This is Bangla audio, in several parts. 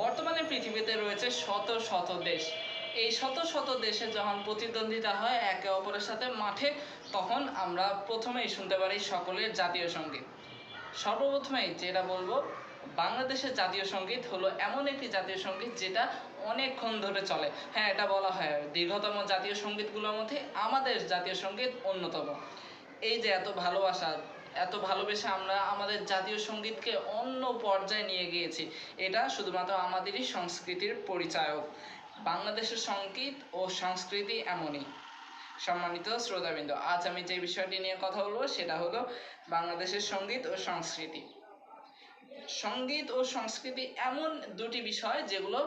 বর্তমানে পৃথিবীতে রয়েছে শত শত দেশ। এই শত শত দেশে যখন প্রতিদ্বন্দ্বিতা হয় একে অপরের সাথে মাঠে, তখন আমরা প্রথমেই শুনতে পারি সকলের জাতীয় সঙ্গীত। সর্বপ্রথমেই যেটা বলবো, বাংলাদেশের জাতীয় সঙ্গীত হলো এমন একটি জাতীয় সঙ্গীত যেটা অনেকক্ষণ ধরে চলে। হ্যাঁ, এটা বলা হয় দীর্ঘতম জাতীয় সঙ্গীতগুলোর মধ্যে আমাদের জাতীয় সঙ্গীত অন্যতম। এই যে এত ভালোবাসা, এত ভালোবেসে আমরা আমাদের জাতীয় সঙ্গীতকে অন্য পর্যায়ে নিয়ে গিয়েছি, এটা শুধুমাত্র আমাদেরই সংস্কৃতির পরিচায়ক। বাংলাদেশের সঙ্গীত ও সংস্কৃতি এমনই। সম্মানিত শ্রোতাবৃন্দ, আজ আমি যে বিষয়টি নিয়ে কথা বলবো সেটা হলো বাংলাদেশের সঙ্গীত ও সংস্কৃতি। সঙ্গীত ও সংস্কৃতি এমন দুটি বিষয় যেগুলো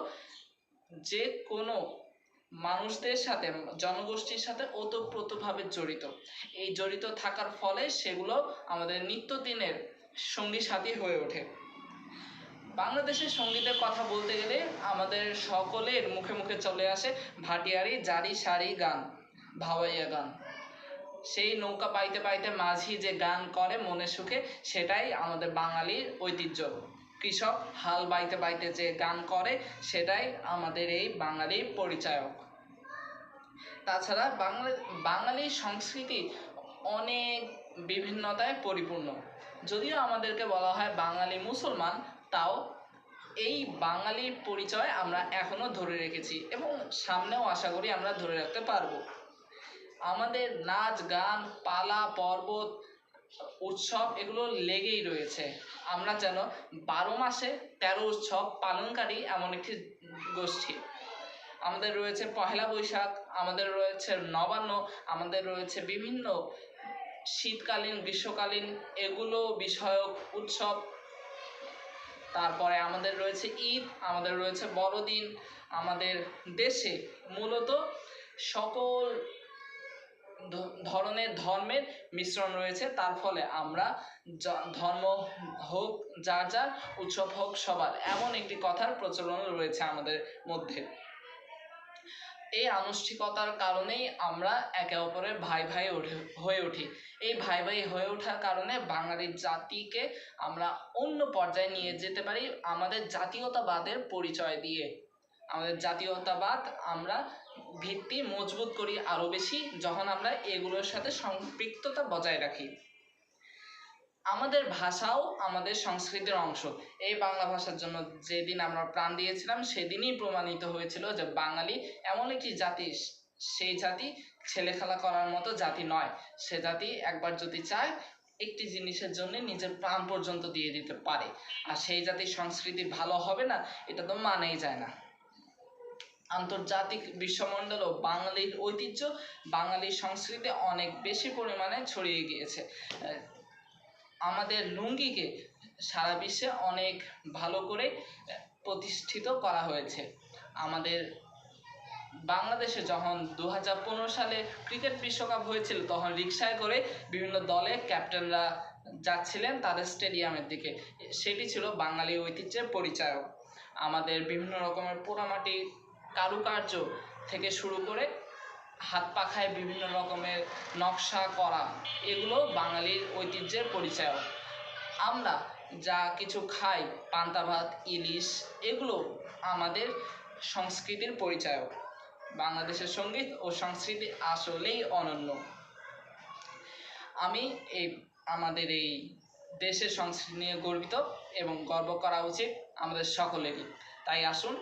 যে কোনো মানুষদের সাথে, জনগোষ্ঠীর সাথে ওতপ্রোতভাবে জড়িত। এই জড়িত থাকার ফলে সেগুলো আমাদের নিত্যদিনের সঙ্গী সাথী হয়ে ওঠে। বাংলাদেশের সঙ্গীতের কথা বলতে গেলে আমাদের সকলের মুখে মুখে চলে আসে ভাটিয়ারি জারি সারি গান, ভাওয়াইয়া গান। সেই নৌকা পাইতে পাইতে মাঝি যে গান করে মনে সুখে, সেটাই আমাদের বাঙালির ঐতিহ্য। কৃষক হাল বাইতে বাইতে যে গান করে, সেটাই আমাদের এই বাঙালির পরিচায়ক। তাছাড়া বাঙালির সংস্কৃতি অনেক বিভিন্নতায় পরিপূর্ণ। যদিও আমাদেরকে বলা হয় বাঙালি মুসলমান, তাও এই বাঙালির পরিচয় আমরা এখনো ধরে রেখেছি এবং সামনেও আশা করি আমরা ধরে রাখতে পারবো। আমাদের নাচ গান, পালা পর্বত, উৎসব এগুলো লেগেই রয়েছে। আমরা যেন 12 মাসে 13 উৎসব পালনকারী এমন একটি গোষ্ঠী। আমাদের রয়েছে পহেলা বৈশাখ, আমাদের রয়েছে নবান্ন, আমাদের রয়েছে বিভিন্ন শীতকালীন গ্রীষ্মকালীন এগুলো বিষয়ক উৎসব। তারপরে আমাদের রয়েছে ঈদ, আমাদের রয়েছে বড়দিন। আমাদের দেশে মূলত সকল ধরনের ধর্মের মিশ্রণ রয়েছে। তার ফলে আমরা ধর্ম হোক যার যার, উৎসব হোক সবার, এমন একটি কথার প্রচলন রয়েছে আমাদের মধ্যে। এই আনুষ্ঠানিকতার কারণেই আমরা একে অপরের ভাই ভাই হয়ে উঠি। এই ভাই ভাই হয়ে ওঠার কারণে বাঙালির জাতিকে আমরা অন্য পর্যায়ে নিয়ে যেতে পারি আমাদের জাতীয়তাবাদের পরিচয় দিয়ে। আমাদের জাতীয়তাবাদ আমরা ভিত্তি মজবুত করি আরও বেশি যখন আমরা এগুলোর সাথে সম্পৃক্ততা বজায় রাখি। আমাদের ভাষাও আমাদের সংস্কৃতির অংশ। এই বাংলা ভাষার জন্য যেদিন আমরা প্রাণ দিয়েছিলাম, সেদিনই প্রমাণিত হয়েছিল যে বাঙালি এমন একটি জাতি, সেই জাতি ছেলেখেলা করার মতো জাতি নয়। সে জাতি একবার যদি চায়, একটি জিনিসের জন্য নিজের প্রাণ পর্যন্ত দিয়ে দিতে পারে। আর সেই জাতির সংস্কৃতি ভালো হবে না, এটা তো মানেই যায় না। আন্তর্জাতিক বিশ্বমণ্ডলেও বাঙালির ঐতিহ্য, বাঙালির সংস্কৃতি অনেক বেশি পরিমাণে ছড়িয়ে গিয়েছে। আমাদের লুঙ্গিকে সারা বিশ্বে অনেক ভালো করে প্রতিষ্ঠিত করা হয়েছে। আমাদের বাংলাদেশে যখন 2015 সালে ক্রিকেট বিশ্বকাপ হয়েছিল, তখন রিকশায় করে বিভিন্ন দলের ক্যাপ্টেনরা যাচ্ছিলেন তাদের স্টেডিয়ামের দিকে। সেটি ছিল বাঙালি ঐতিহ্যের পরিচায়ক। আমাদের বিভিন্ন রকমের পোড়ামাটি কারুকার্য থেকে শুরু করে হাত পাখায় বিভিন্ন রকমের নকশা করা, এগুলো বাঙালির ঐতিহ্যের পরিচায়ক। আমরা যা কিছু খাই, পান্তা ভাত, ইলিশ, এগুলো আমাদের সংস্কৃতির পরিচায়ক। বাংলাদেশের সঙ্গীত ও সংস্কৃতি আসলেই অনন্য। আমি আমাদের এই দেশের সংস্কৃতি নিয়ে গর্বিত এবং গর্ব করা উচিত আমাদের সকলেরই। তাই আসুন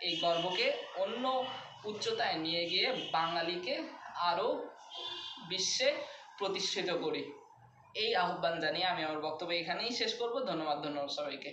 এই গর্বকে অন্য উচ্চতায় নিয়ে গিয়ে বাঙালিকে আরও বিশ্বে প্রতিষ্ঠিত করি। এই আহ্বান জানিয়ে আমি আমার বক্তব্য এখানেই শেষ করব। ধন্যবাদ সবাইকে।